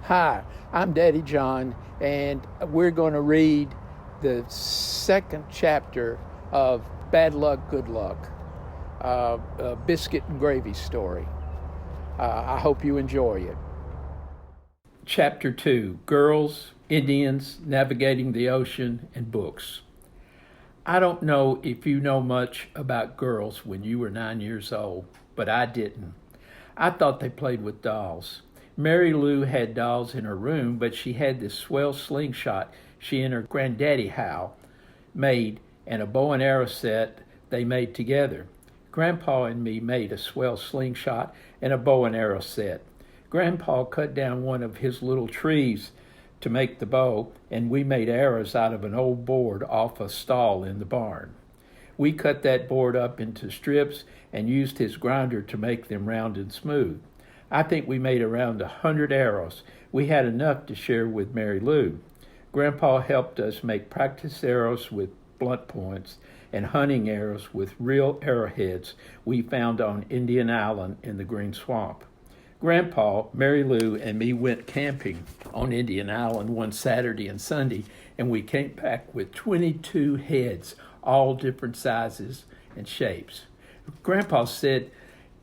Hi, I'm Daddy John, and we're going to read the second chapter of Bad Luck, Good Luck, a Biscuit and Gravy story. I hope you enjoy it. Chapter 2, Girls, Indians, Navigating the Ocean, and Books. I don't know if you know much about girls when you were 9 years old, but I didn't. I thought they played with dolls. Mary Lou had dolls in her room, but she had this swell slingshot she and her granddaddy Hal made, and a bow and arrow set they made together. Grandpa and me made a swell slingshot and a bow and arrow set. Grandpa cut down one of his little trees to make the bow, and we made arrows out of an old board off a stall in the barn. We cut that board up into strips and used his grinder to make them round and smooth. I think we made around 100 arrows. We had enough to share with Mary Lou. Grandpa helped us make practice arrows with blunt points and hunting arrows with real arrowheads we found on Indian Island in the Green Swamp. Grandpa, Mary Lou, and me went camping on Indian Island one Saturday and Sunday, and we came back with 22 heads, all different sizes and shapes. Grandpa said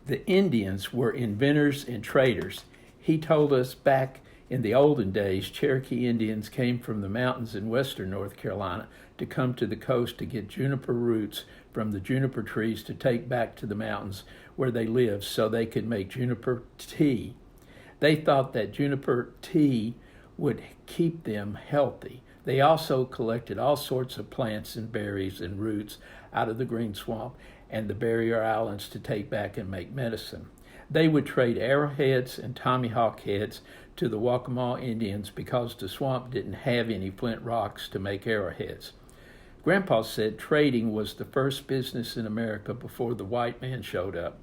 the Indians were inventors and traders. He told us back in the olden days, Cherokee Indians came from the mountains in western North Carolina to come to the coast to get juniper roots from the juniper trees to take back to the mountains where they lived so they could make juniper tea. They thought that juniper tea would keep them healthy. They also collected all sorts of plants and berries and roots out of the Green Swamp and the barrier islands to take back and make medicine. They would trade arrowheads and tommyhawk heads to the Waccamaw Indians because the swamp didn't have any flint rocks to make arrowheads. Grandpa said trading was the first business in America before the white man showed up.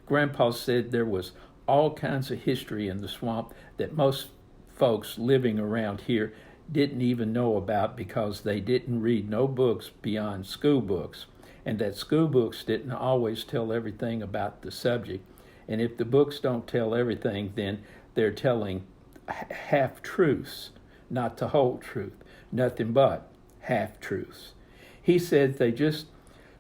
Grandpa said there was all kinds of history in the swamp that most folks living around here didn't even know about because they didn't read no books beyond school books, and that school books didn't always tell everything about the subject. And if the books don't tell everything, then they're telling half-truths, not the whole truth, nothing but half-truths. He said they just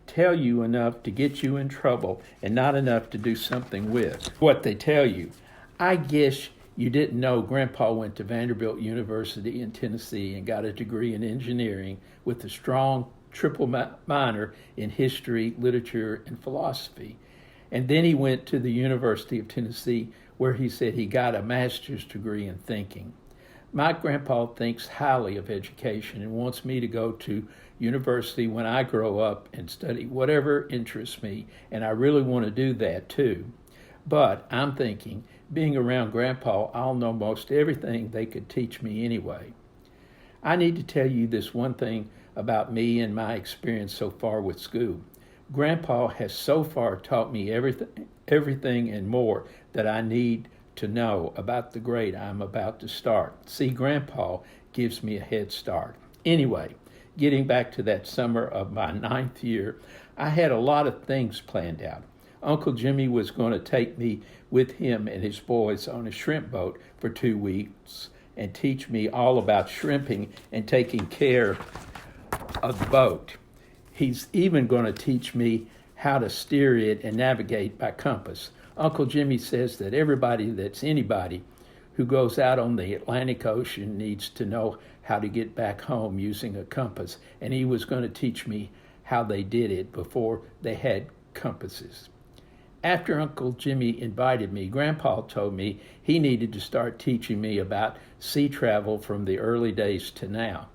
tell you enough to get you in trouble and not enough to do something with what they tell you. I guess you didn't know Grandpa went to Vanderbilt University in Tennessee and got a degree in engineering with a strong triple minor in history, literature, and philosophy. And then he went to the University of Tennessee where he said he got a master's degree in thinking. My grandpa thinks highly of education and wants me to go to university when I grow up and study whatever interests me, and I really want to do that too. But I'm thinking, being around Grandpa, I'll know most everything they could teach me anyway. I need to tell you this one thing about me and my experience so far with school. Grandpa has so far taught me everything and more that I need to know about the grade I'm about to start. See, Grandpa gives me a head start. Anyway, getting back to that summer of my 9th year, I had a lot of things planned out. Uncle Jimmy was going to take me with him and his boys on a shrimp boat for 2 weeks and teach me all about shrimping and taking care of the boat. He's even going to teach me how to steer it and navigate by compass. Uncle Jimmy says that anybody who goes out on the Atlantic Ocean needs to know how to get back home using a compass, and he was going to teach me how they did it before they had compasses. After Uncle Jimmy invited me, Grandpa told me he needed to start teaching me about sea travel from the early days to now.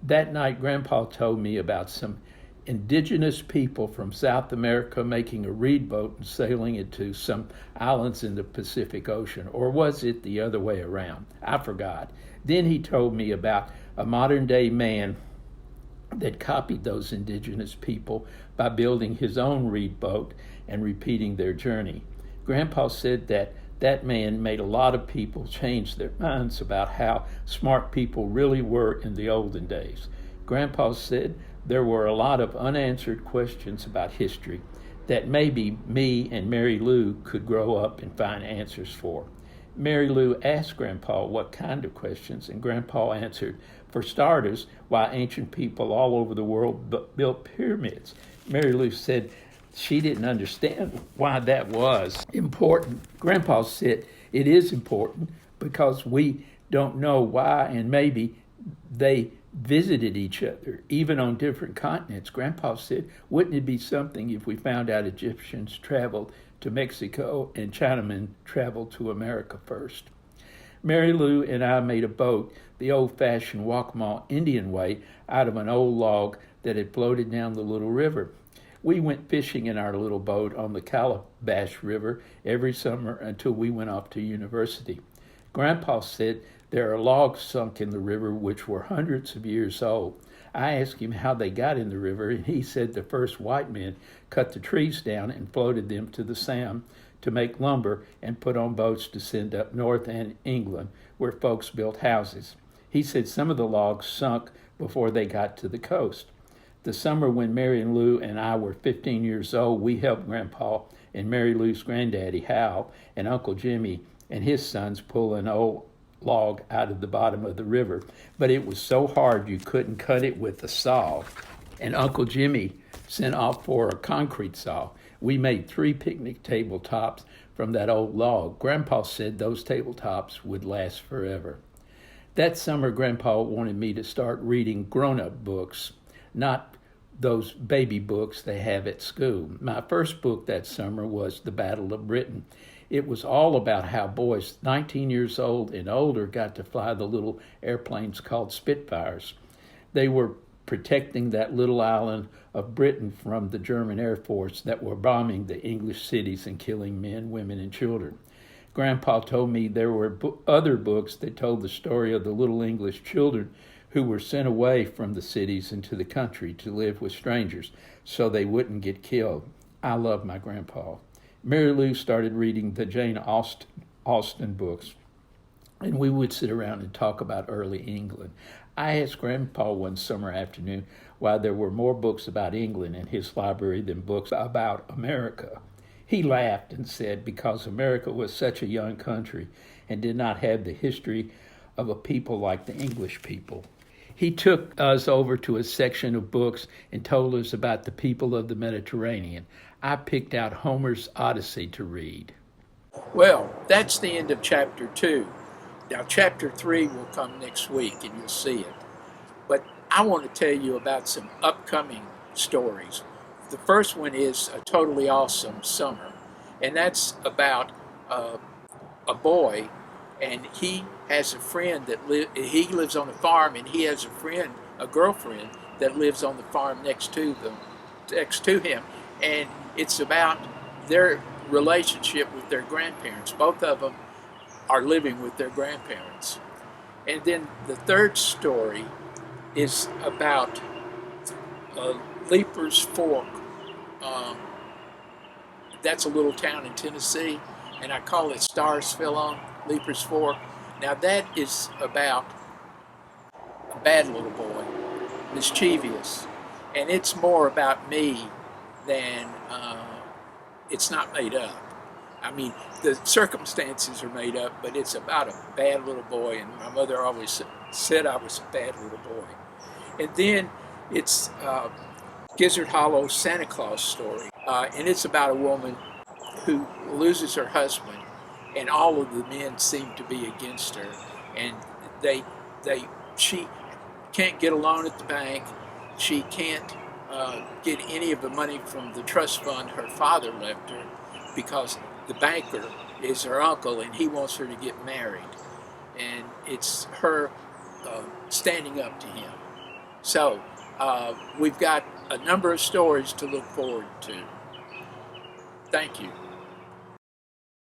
That night, Grandpa told me about some indigenous people from South America making a reed boat and sailing it to some islands in the Pacific Ocean. Or was it the other way around? I forgot. Then he told me about a modern-day man that copied those indigenous people by building his own reed boat and repeating their journey. Grandpa said that man made a lot of people change their minds about how smart people really were in the olden days. Grandpa said there were a lot of unanswered questions about history that maybe me and Mary Lou could grow up and find answers for. Mary Lou asked Grandpa what kind of questions, and Grandpa answered, for starters, why ancient people all over the world built pyramids. Mary Lou said she didn't understand why that was important. Grandpa said it is important because we don't know why, and maybe they visited each other, even on different continents. Grandpa said, wouldn't it be something if we found out Egyptians traveled to Mexico and Chinamen traveled to America first? Mary Lou and I made a boat the old-fashioned Waccamaw Indian way out of an old log that had floated down the little river. We went fishing in our little boat on the Calabash River every summer until we went off to university. Grandpa said there are logs sunk in the river which were hundreds of years old. I asked him how they got in the river, and he said the first white men cut the trees down and floated them to the Sound to make lumber and put on boats to send up north and England, where folks built houses. He said some of the logs sunk before they got to the coast. The summer when Mary and Lou and I were 15 years old, we helped Grandpa and Mary Lou's granddaddy, Hal, and Uncle Jimmy and his sons pull an old log out of the bottom of the river. But it was so hard you couldn't cut it with a saw. And Uncle Jimmy sent off for a concrete saw. We made 3 picnic tabletops from that old log. Grandpa said those tabletops would last forever. That summer, Grandpa wanted me to start reading grown-up books, not those baby books they have at school. My first book that summer was The Battle of Britain. It was all about how boys 19 years old and older got to fly the little airplanes called Spitfires. They were protecting that little island of Britain from the German Air Force that were bombing the English cities and killing men, women, and children. Grandpa told me there were other books that told the story of the little English children who were sent away from the cities into the country to live with strangers so they wouldn't get killed. I love my grandpa. Mary Lou started reading the Jane Austen books, and we would sit around and talk about early England. I asked Grandpa one summer afternoon why there were more books about England in his library than books about America. He laughed and said because America was such a young country and did not have the history of a people like the English people. He took us over to a section of books and told us about the people of the Mediterranean. I picked out Homer's Odyssey to read. Well, that's the end of chapter 2. Now, chapter 3 will come next week, and you'll see it. But I want to tell you about some upcoming stories. The first one is A Totally Awesome Summer, and that's about a boy, and he has a friend that he lives on a farm, and he has a girlfriend that lives on the farm next to him, and it's about their relationship with their grandparents. Both of them are living with their grandparents. And then the third story is about Leaper's Fork. That's a little town in Tennessee, and I call it Starsville on Leaper's Fork. Now that is about a bad little boy, mischievous, and it's more about me than it's not made up. I mean, the circumstances are made up, but it's about a bad little boy, and my mother always said I was a bad little boy. And then it's Gizzard Hollow Santa Claus story, and it's about a woman who loses her husband, and all of the men seem to be against her, and she can't get a loan at the bank. She can't get any of the money from the trust fund her father left her because the banker is her uncle and he wants her to get married, and it's her standing up to him. So we've got a number of stories to look forward to. Thank you.